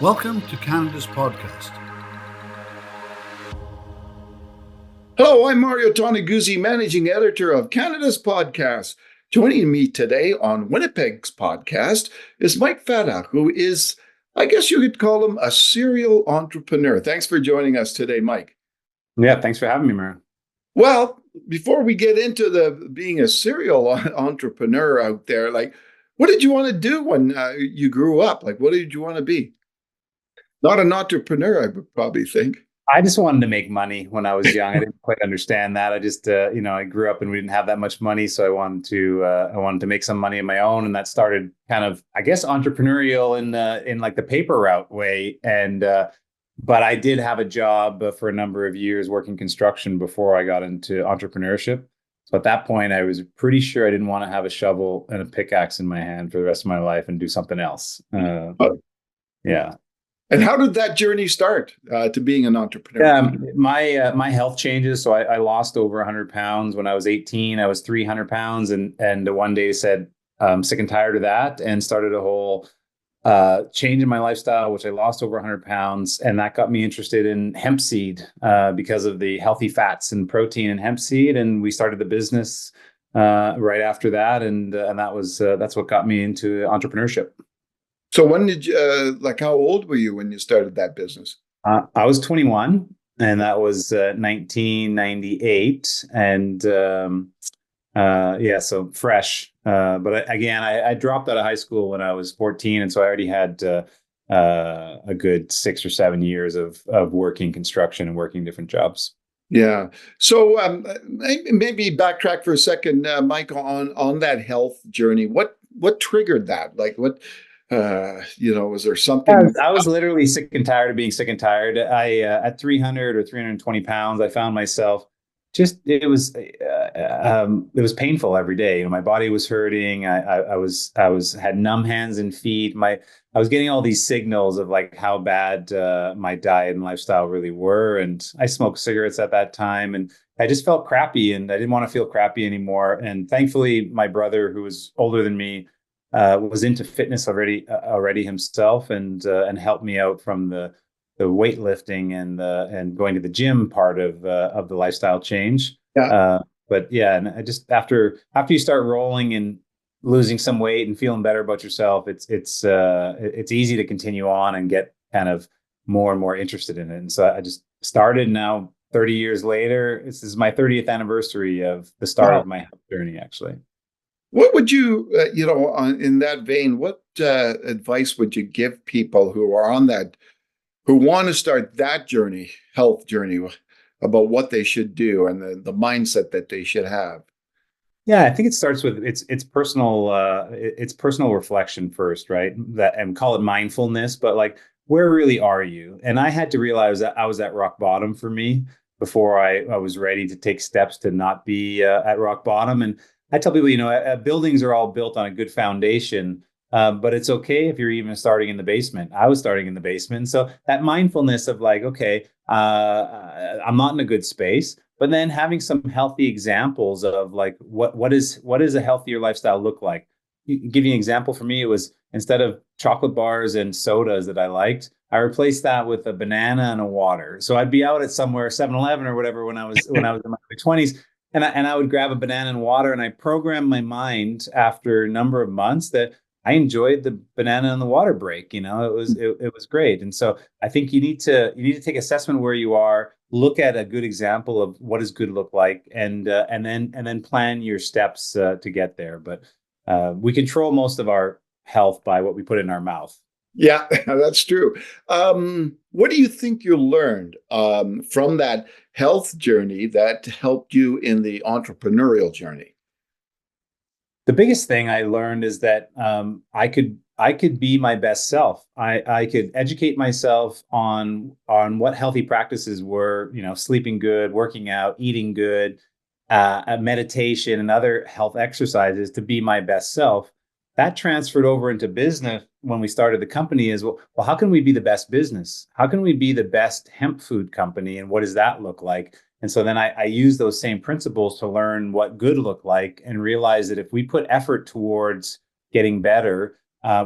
Welcome to Canada's podcast. Hello, I'm Mario Toneguzzi, managing editor of Canada's podcast. Joining me today on Winnipeg's podcast is Mike Fata, who is, I guess you could call him a serial entrepreneur. Thanks for joining us today, Mike. Yeah, thanks for having me, Mario. Well, before we get into the being a serial entrepreneur out there, what did you want to do when you grew up? What did you want to be? Not an entrepreneur, I would probably think. I just wanted to make money when I was young. I didn't quite understand that. I just, I grew up and we didn't have that much money, so I wanted to make some money of my own, and that started kind of, I guess, entrepreneurial in like the paper route way. And but I did have a job for a number of years working construction before I got into entrepreneurship. So at that point, I was pretty sure I didn't want to have a shovel and a pickaxe in my hand for the rest of my life and do something else. Yeah. And how did that journey start to being an entrepreneur? Yeah, my health changes. So I lost over 100 pounds when I was 18. I was 300 pounds, and one day said I'm sick and tired of that, and started a whole change in my lifestyle, which I lost over 100 pounds, and that got me interested in hemp seed because of the healthy fats and protein in hemp seed, and we started the business right after that, and that's what got me into entrepreneurship. So when did you, how old were you when you started that business? I was 21, and that was 1998. And so fresh. But I dropped out of high school when I was 14. And so I already had a good 6 or 7 years of working construction and working different jobs. Yeah. So maybe backtrack for a second, Mike, on that health journey. What triggered that? Was there something? I was literally sick and tired of being sick and tired. At 300 or 320 pounds, I found myself it was painful every day. My body was hurting. I had numb hands and feet. I was getting all these signals of how bad my diet and lifestyle really were. And I smoked cigarettes at that time, and I just felt crappy, and I didn't want to feel crappy anymore. And thankfully, my brother, who was older than me, was into fitness already himself, and helped me out from the weightlifting and going to the gym part of the lifestyle change. Yeah. And I just after you start rolling and losing some weight and feeling better about yourself, it's easy to continue on and get kind of more and more interested in it. And so I just started. Now 30 years later, this is my 30th anniversary of the start of my health journey, actually. What would you, in that vein, what advice would you give people who are on that, who want to start that journey, health journey, about what they should do and the mindset that they should have? Yeah, I think it starts with it's personal reflection first, right? And call it mindfulness, but where really are you? And I had to realize that I was at rock bottom for me before I was ready to take steps to not be at rock bottom. And I tell people, buildings are all built on a good foundation, but it's okay if you're even starting in the basement. I was starting in the basement. So that mindfulness of okay, I'm not in a good space, but then having some healthy examples of what is a healthier lifestyle look like? Give you an example. For me, it was, instead of chocolate bars and sodas that I liked, I replaced that with a banana and a water. So I'd be out at somewhere, 7-Eleven or whatever, when I was in my 20s. And I would grab a banana and water, and I programmed my mind after a number of months that I enjoyed the banana and the water break. It was great. And so I think you need to take assessment where you are, look at a good example of what does good look like, and then plan your steps to get there. But we control most of our health by what we put in our mouth. Yeah, that's true. What do you think you learned from that health journey that helped you in the entrepreneurial journey? The biggest thing I learned is that I could be my best self. I could educate myself on what healthy practices were, sleeping good, working out, eating good, meditation, and other health exercises to be my best self. That transferred over into business when we started the company. Well, how can we be the best business? How can we be the best hemp food company? And what does that look like? And so then I use those same principles to learn what good looked like, and realize that if we put effort towards getting better,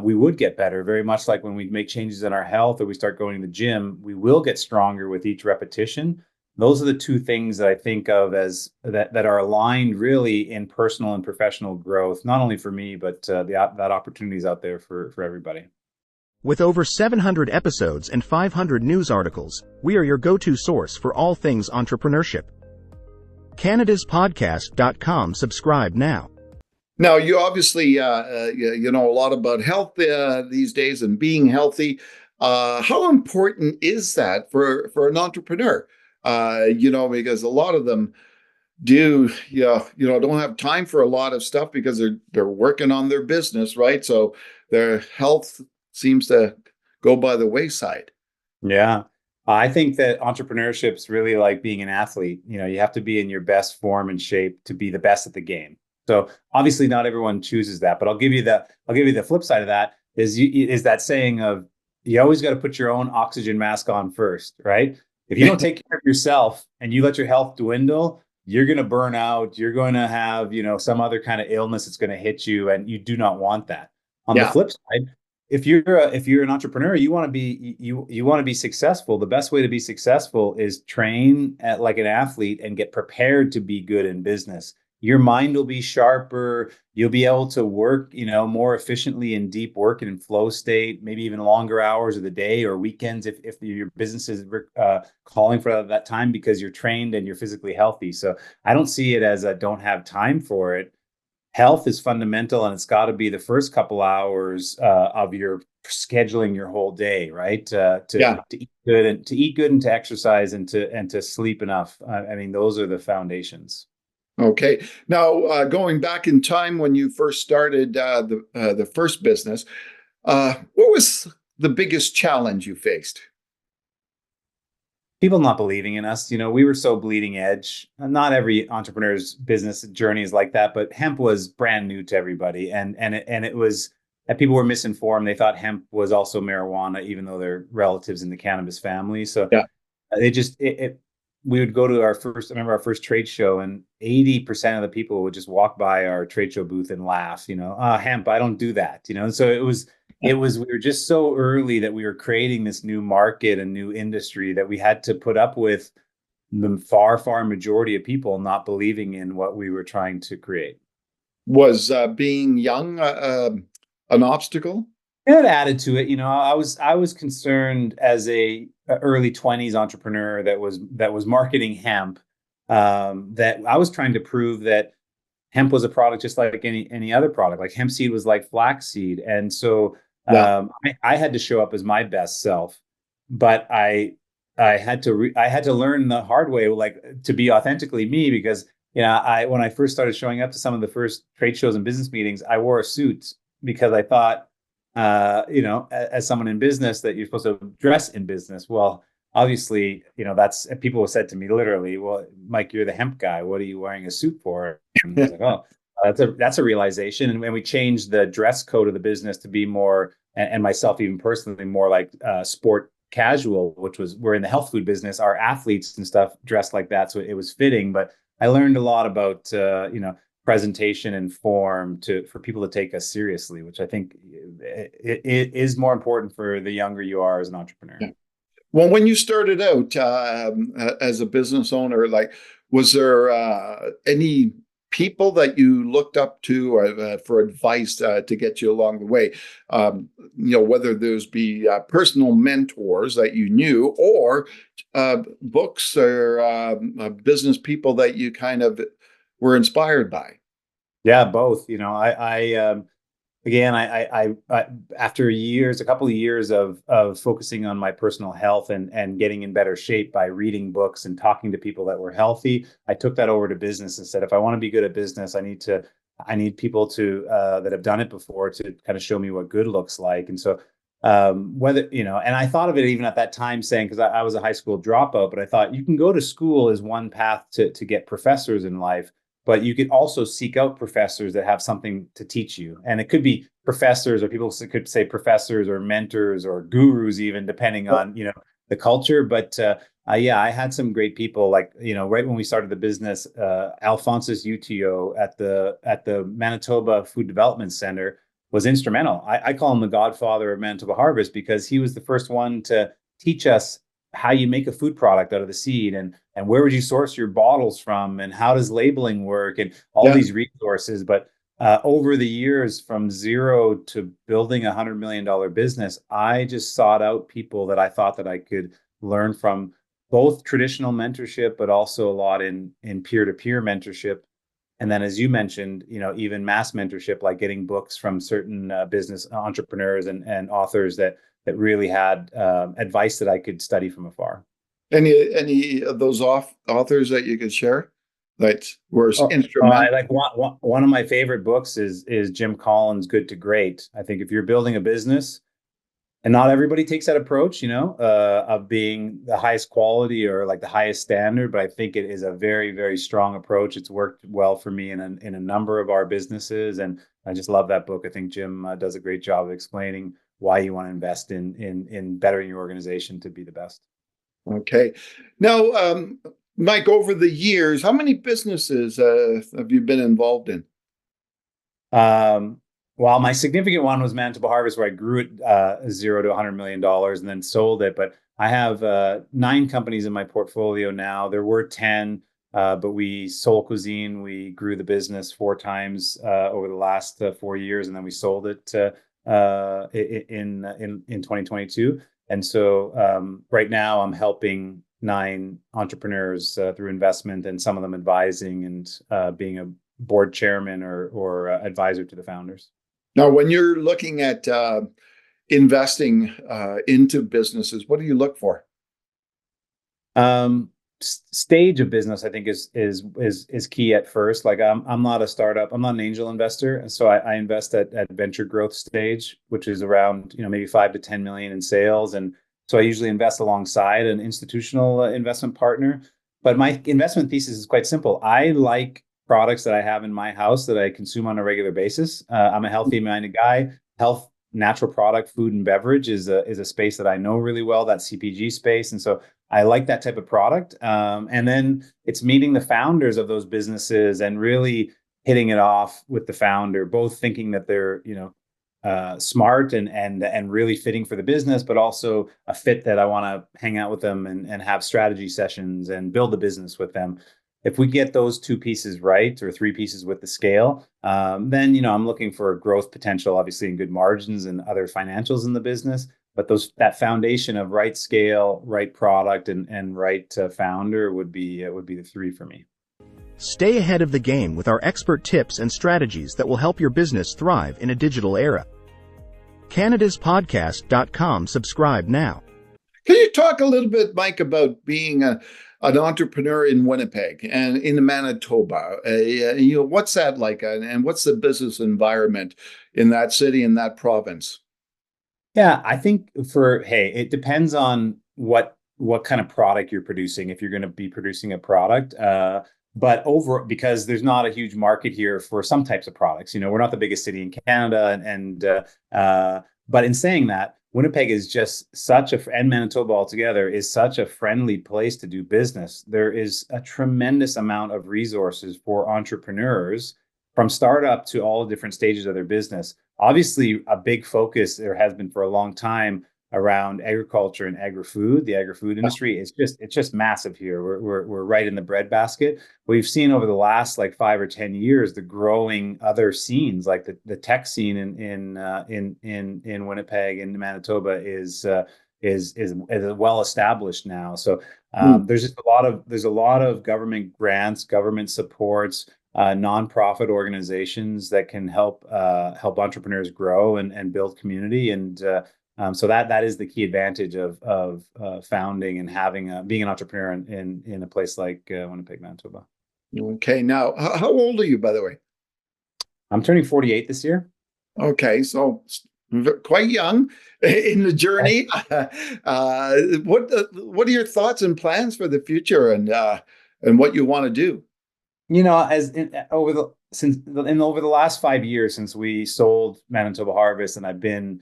we would get better. Very much like when we make changes in our health or we start going to the gym, we will get stronger with each repetition. Those are the two things that I think of as that are aligned really in personal and professional growth, not only for me, but that opportunity is out there for everybody. With over 700 episodes and 500 news articles, we are your go-to source for all things entrepreneurship. CanadasPodcast.com. Subscribe now. Now, you obviously, you know a lot about health these days and being healthy. How important is that for an entrepreneur? You know, because a lot of them don't have time for a lot of stuff because they're working on their business, right? So their health seems to go by the wayside. Yeah. I think that entrepreneurship is really like being an athlete. You know, you have to be in your best form and shape to be the best at the game. So obviously not everyone chooses that, but I'll give you the flip side of that is that saying of you always got to put your own oxygen mask on first, right? If you don't take care of yourself and you let your health dwindle, you're going to burn out. You're going to have, some other kind of illness that's going to hit you, and you do not want that. On the flip side, if you're an entrepreneur, you want to be successful. The best way to be successful is train like an athlete and get prepared to be good in business. Your mind will be sharper. You'll be able to work, more efficiently in deep work and in flow state, maybe even longer hours of the day or weekends if your business is calling for that time because you're trained and you're physically healthy. So I don't see it as a don't have time for it. Health is fundamental, and it's got to be the first couple hours of your scheduling your whole day, right? To eat good and to exercise and to sleep enough. I mean, those are the foundations. Okay. Now, going back in time when you first started the first business, what was the biggest challenge you faced? People not believing in us. We were so bleeding edge. Not every entrepreneur's business journey is like that, but hemp was brand new to everybody, and it was that people were misinformed. They thought hemp was also marijuana, even though they're relatives in the cannabis family. So we would go to I remember our first trade show, and 80% of the people would just walk by our trade show booth and laugh, hemp, I don't do that, And so we were just so early that we were creating this new market, a new industry that we had to put up with the far majority of people not believing in what we were trying to create. Was being young an obstacle? It added to it. I was concerned as a early 20s entrepreneur that was marketing hemp, that I was trying to prove that hemp was a product just like any other product. Like hemp seed was like flaxseed. And so I had to show up as my best self, but I had to learn the hard way, like to be authentically me, because when I first started showing up to some of the first trade shows and business meetings, I wore a suit because I thought, as someone in business, that you're supposed to dress in business. Well, obviously, that's people have said to me literally, well, Mike, you're the hemp guy. What are you wearing a suit for? And I was like, oh, that's a realization. And when we changed the dress code of the business to be more, and myself even personally, more like sport casual, we're in the health food business, our athletes and stuff dressed like that. So it was fitting, but I learned a lot about, presentation and form for people to take us seriously, which I think it is more important for the younger you are as an entrepreneur. Yeah. Well, when you started out as a business owner, was there any people that you looked up to for advice to get you along the way? Whether those be personal mentors that you knew, or books or business people that you kind of were inspired by? Yeah, both. I after a couple of years of focusing on my personal health and getting in better shape by reading books and talking to people that were healthy, I took that over to business and said, if I want to be good at business, I need people to that have done it before to kind of show me what good looks like. And so and I thought of it even at that time saying, because I was a high school dropout, but I thought you can go to school as one path to get professors in life. But you could also seek out professors that have something to teach you. And it could be professors, or people could say professors or mentors or gurus, even depending on, the culture. But I had some great people, like, right when we started the business, Alphonsus Utio at the Manitoba Food Development Center was instrumental. I call him the godfather of Manitoba Harvest because he was the first one to teach us how you make a food product out of the seed, and where would you source your bottles from, and how does labeling work, and all Yeah. these resources. But over the years, from zero to building $100 million business, I just sought out people that I thought that I could learn from, both traditional mentorship, but also a lot in peer-to-peer mentorship. And then, as you mentioned, even mass mentorship, like getting books from certain business entrepreneurs and authors that really had advice that I could study from afar. Any of those authors that you could share that were instrumental? Like one of my favorite books is Jim Collins' Good to Great. I think if you're building a business, and not everybody takes that approach, of being the highest quality or like the highest standard, but I think it is a very, very strong approach. It's worked well for me in a number of our businesses, and I just love that book. I think Jim does a great job of explaining why you want to invest in bettering your organization to be the best. Okay. Now, Mike, over the years, how many businesses have you been involved in? Well, my significant one was Manitoba Harvest, where I grew it 0 to $100 million and then sold it. But I have 9 companies in my portfolio now. There were 10, but we Sol Cuisine, we grew the business 4 times over the last 4 years, and then we sold it in 2022. And so right now I'm helping 9 entrepreneurs through investment, and some of them advising and being a board chairman or advisor to the founders. Now, when you're looking at investing into businesses, what do you look for? Stage of business, I think, is key at first. Like I'm not a startup, I'm not an angel investor, and so I invest at venture growth stage, which is around maybe 5 to 10 million in sales, and so I usually invest alongside an institutional investment partner. But my investment thesis is quite simple. I like products that I have in my house that I consume on a regular basis. I'm a healthy minded guy. Health, natural product, food and beverage is a space that I know really well, that CPG space. And so I like that type of product. And then it's meeting the founders of those businesses and really hitting it off with the founder, both thinking that they're, smart and really fitting for the business, but also a fit that I want to hang out with them and have strategy sessions and build the business with them. If we get those 2 pieces right, or 3 pieces with the scale, then I'm looking for growth potential, obviously, in good margins and other financials in the business. But that foundation of right scale, right product, and right founder would be the 3 for me. Stay ahead of the game with our expert tips and strategies that will help your business thrive in a digital era. CanadasPodcast.com. Subscribe now. Can you talk a little bit, Mike, about being an entrepreneur in Winnipeg and in Manitoba? What's that like, and what's the business environment in that city, in that province? Yeah, I think it depends on what kind of product you're producing, if you're going to be producing a product. But because there's not a huge market here for some types of products. We're not the biggest city in Canada, but in saying that, Winnipeg is just and Manitoba altogether is such a friendly place to do business. There is a tremendous amount of resources for entrepreneurs, from startup to all different stages of their business. Obviously, a big focus there has been for a long time around agriculture and agri-food. The agri-food industry is just massive here. We're right in the breadbasket. We've seen over the last 5 or 10 years the growing other scenes, like the tech scene in Winnipeg and Manitoba is well established now. So there's a lot of government grants, government supports, nonprofit organizations that can help entrepreneurs grow and build community. And so that is the key advantage of founding and being an entrepreneur in a place like Winnipeg, Manitoba. Okay, now how old are you, by the way? I'm turning 48 this year. Okay, so quite young in the journey. What are your thoughts and plans for the future, and what you want to do? Over the last 5 years since we sold Manitoba Harvest, and I've been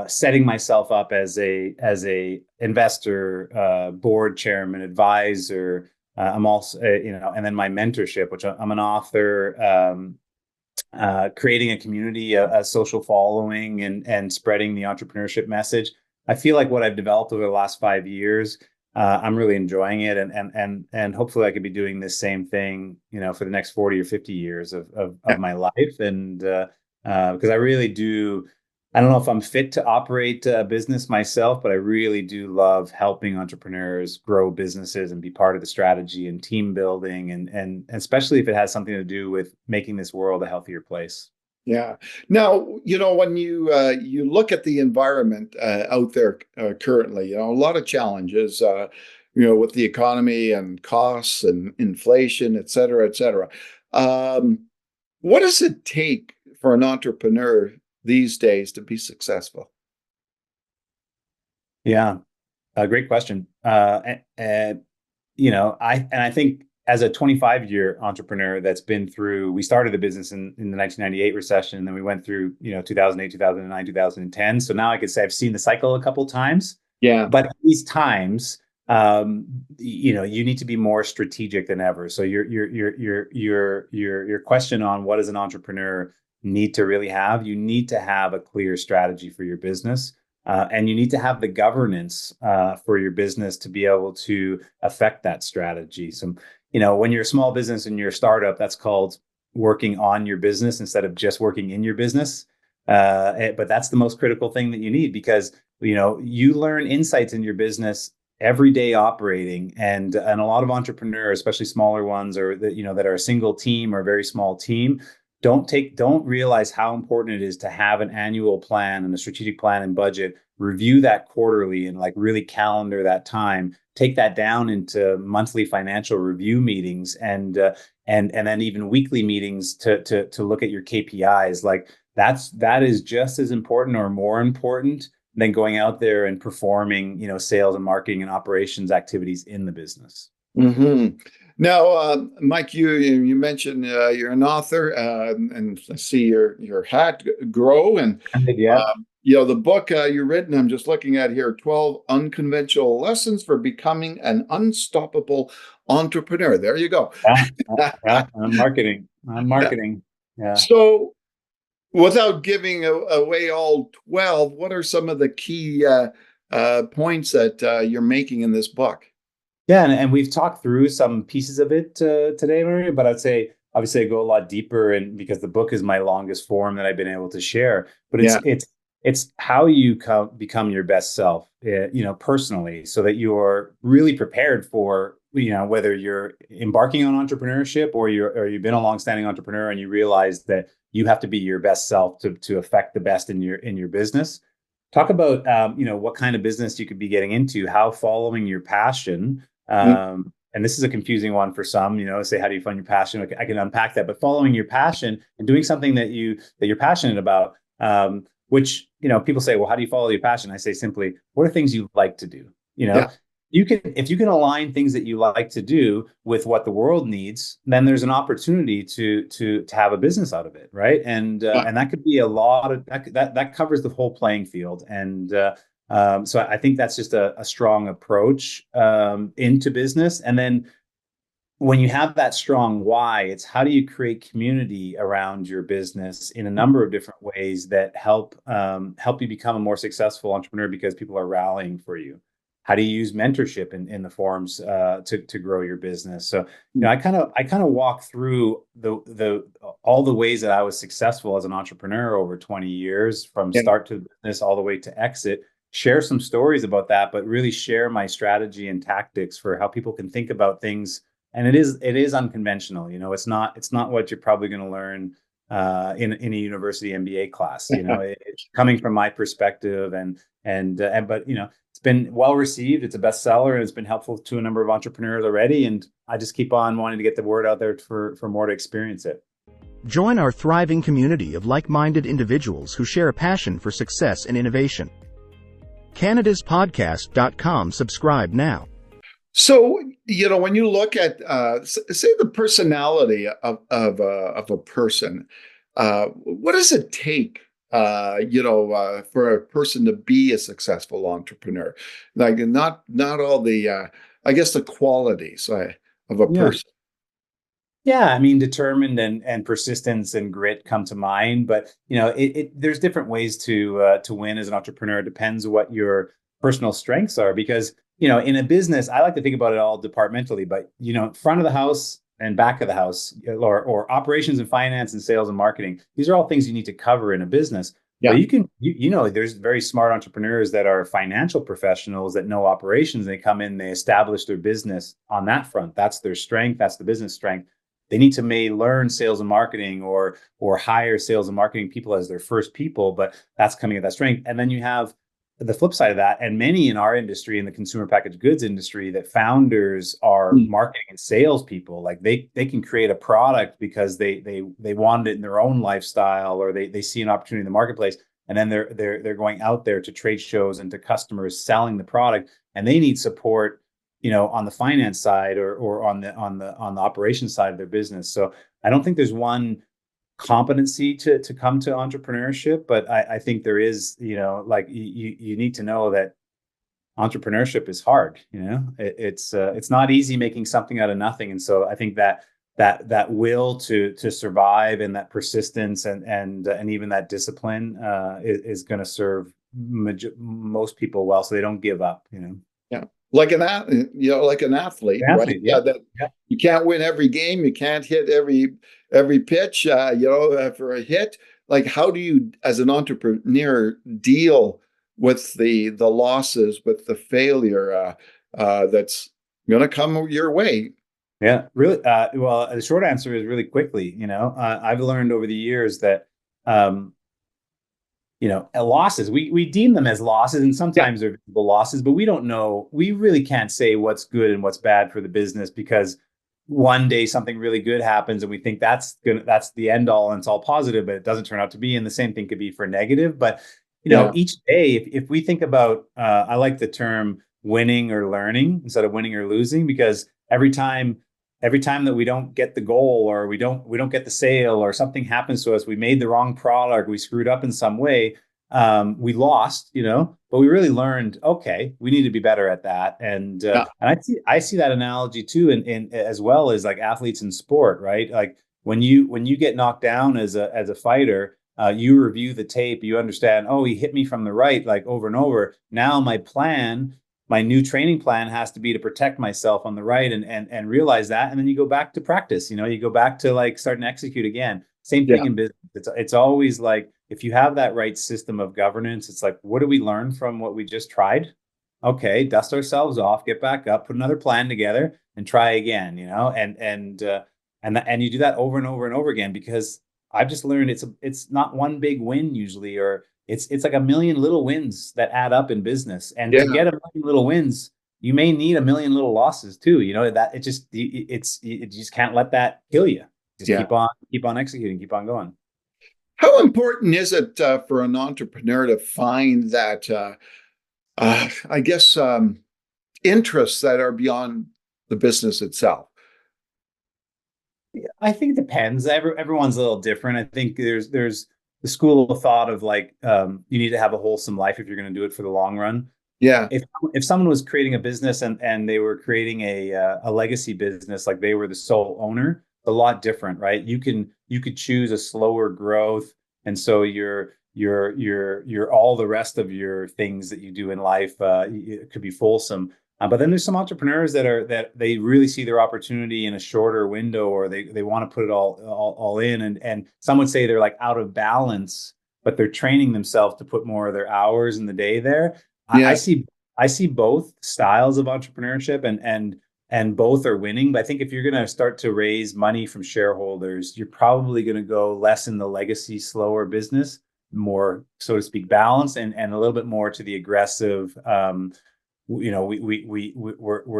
setting myself up as a investor, board chairman, advisor. I'm also, and then my mentorship, which I'm an author, creating a community, a social following, and spreading the entrepreneurship message. I feel like what I've developed over the last 5 years, I'm really enjoying it, and hopefully I could be doing this same thing, for the next 40 or 50 years of my life, and because I really do. I don't know if I'm fit to operate a business myself, but I really do love helping entrepreneurs grow businesses and be part of the strategy and team building, and especially if it has something to do with making this world a healthier place. Yeah. Now, when you look at the environment out there currently, a lot of challenges, with the economy and costs and inflation, et cetera, et cetera. What does it take for an entrepreneur these days to be successful? Yeah, a great question. I think as a 25-year entrepreneur that's been through, we started the business in the 1998 recession, and then we went through, 2008, 2009, 2010. So now I could say I've seen the cycle a couple times. Yeah. But these times, you need to be more strategic than ever. So your question on what does an entrepreneur need to really have? You need to have a clear strategy for your business. And you need to have the governance for your business to be able to affect that strategy. So, when you're a small business and you're a startup, that's called working on your business instead of just working in your business. But that's the most critical thing that you need, because, you learn insights in your business every day operating. And a lot of entrepreneurs, especially smaller ones, or that are a single team or a very small team, don't realize how important it is to have an annual plan and a strategic plan and budget, review that quarterly, and like really calendar that time, take that down into monthly financial review meetings, and then even weekly meetings to look at your KPIs. Like that is just as important or more important than going out there and performing, sales and marketing and operations activities in the business. Mm-hmm. Now, Mike, you mentioned you're an author, and I see your hat grow, and Yeah. the book you've written. I'm just looking at here: 12 Unconventional Lessons for Becoming an Unstoppable Entrepreneur. There you go. Yeah. I'm marketing. Yeah. So, without giving away all 12, what are some of the key points that you're making in this book? Yeah, and we've talked through some pieces of it today, Maria, but I'd say obviously I go a lot deeper, and because the book is my longest form that I've been able to share. But it's how you become your best self, personally, so that you're really prepared for, whether you're embarking on entrepreneurship or you've been a longstanding entrepreneur and you realize that you have to be your best self to affect the best in your business. Talk about what kind of business you could be getting into, how following your passion. And this is a confusing one for some, say, how do you find your passion? I can unpack that, but following your passion and doing something that you're passionate about, which, people say, well, how do you follow your passion? I say simply, what are things you like to do? Yeah. If you can align things that you like to do with what the world needs, then there's an opportunity to have a business out of it, right? And that could be a lot of that covers the whole playing field. And so I think that's just a strong approach into business. And then when you have that strong why, it's how do you create community around your business in a number of different ways that help you become a more successful entrepreneur, because people are rallying for you. How do you use mentorship in the forums to grow your business? So, I kind of walk through all the ways that I was successful as an entrepreneur over 20 years, from start to business all the way to exit. Share some stories about that, but really share my strategy and tactics for how people can think about things. And it is unconventional. It's not what you're probably going to learn in a university MBA class. It's coming from my perspective, but it's been well received. It's a bestseller, and it's been helpful to a number of entrepreneurs already. And I just keep on wanting to get the word out there for more to experience it. Join our thriving community of like-minded individuals who share a passion for success and innovation. CanadasPodcast.com. Subscribe now. So, when you look at, say, the personality of a person, what does it take, for a person to be a successful entrepreneur? Like, not all the, I guess, the qualities of a person. Yeah, I mean, determined and persistence and grit come to mind, but there's different ways to win as an entrepreneur. It depends what your personal strengths are, because in a business, I like to think about it all departmentally, but front of the house and back of the house, or operations and finance and sales and marketing. These are all things you need to cover in a business. But Yeah. there's very smart entrepreneurs that are financial professionals that know operations. They come in, they establish their business on that front. That's their strength. That's the business strength. They need to may learn sales and marketing, or hire sales and marketing people as their first people, but that's coming at that strength. And then you have the flip side of that, and many in our industry, in the consumer packaged goods industry, that founders are Mm. marketing and sales people. Like they can create a product because they want it in their own lifestyle, or they see an opportunity in the marketplace, and then they're going out there to trade shows and to customers selling the product, and they need support on the finance side, or on the operations side of their business. So I don't think there's one competency to come to entrepreneurship, but I think there is, like you need to know that entrepreneurship is hard. It's not easy making something out of nothing. And so I think that will to survive, and that persistence, and even that discipline is going to serve most people well, so they don't give up. Yeah. Like like an athlete, right? Athlete, yeah. That Yeah. you can't win every game. You can't hit every pitch, for a hit. Like, how do you, as an entrepreneur, deal with the losses, with the failure that's going to come your way? Yeah, really. Well, the short answer is really quickly. I've learned over the years that, losses, we deem them as losses, and Yeah. sometimes they're visible losses, but we don't know. We really can't say what's good and what's bad for the business, because one day something really good happens and we think that's the end all and it's all positive, but it doesn't turn out to be. And the same thing could be for negative. But Yeah. each day, if we think about, I like the term winning or learning instead of winning or losing, because every time that we don't get the goal, or we don't get the sale, or something happens to us, we made the wrong product, we screwed up in some way, we lost, but we really learned, okay, we need to be better at that. And I see that analogy too, in as well as like athletes in sport, right? Like when you get knocked down as a fighter, you review the tape, you understand, oh, he hit me from the right, like over and over. Now my new training plan has to be to protect myself on the right, and realize that. And then you go back to practice, you go back to like starting to execute again. Same thing Yeah. in business. It's always like, if you have that right system of governance, it's like, what do we learn from what we just tried? Okay, dust ourselves off, get back up, put another plan together, and try again, and you do that over and over and over again, because I've just learned it's not one big win usually, or it's like a million little wins that add up in business. And to Yeah. get a million little wins, you may need a million little losses too. That you just can't let that kill you. Just Yeah. keep on executing, keep on going. How important is it for an entrepreneur to find that, I guess, interests that are beyond the business itself? I think it depends. Everyone's a little different. I think there's the school of thought of like, you need to have a wholesome life if you're going to do it for the long run. Yeah. If someone was creating a business, and they were creating a legacy business, like they were the sole owner, a lot different, right? You could choose a slower growth, and so your all the rest of your things that you do in life, it could be fulsome. But then there's some entrepreneurs that they really see their opportunity in a shorter window, or they want to put it all in, and some would say they're like out of balance, but they're training themselves to put more of their hours in the day there. I Yeah. see both styles of entrepreneurship, and both are winning. But I think if you're going to start to raise money from shareholders, you're probably going to go less in the legacy, slower business, more, so to speak, balanced, and a little bit more to the aggressive. We're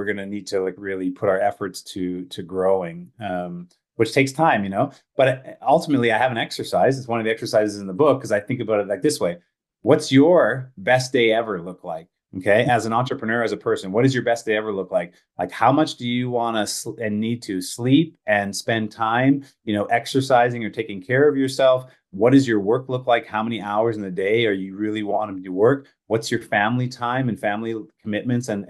going to need to like really put our efforts to growing, which takes time. But ultimately, I have an exercise. It's one of the exercises in the book, because I think about it like this way: what's your best day ever look like? Okay, as an entrepreneur, as a person, what does your best day ever look like? Like, how much do you want to and need to sleep and spend time, exercising or taking care of yourself? What does your work look like? How many hours in the day are you really wanting to work? What's your family time and family commitments and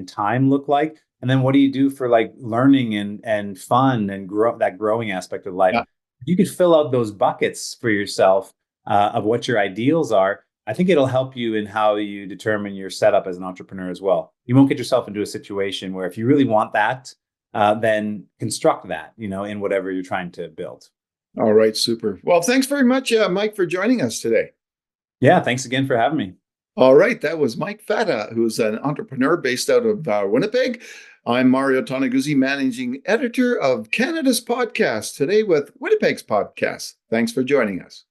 time look like? And then what do you do for like learning and fun and that growing aspect of life? Yeah. You could fill out those buckets for yourself of what your ideals are. I think it'll help you in how you determine your setup as an entrepreneur as well. You won't get yourself into a situation where if you really want that, then construct that, in whatever you're trying to build. All right, super. Well, thanks very much, Mike, for joining us today. Yeah, thanks again for having me. All right, that was Mike Fata, who's an entrepreneur based out of Winnipeg. I'm Mario Toneguzzi, managing editor of Canada's podcast, today with Winnipeg's podcast. Thanks for joining us.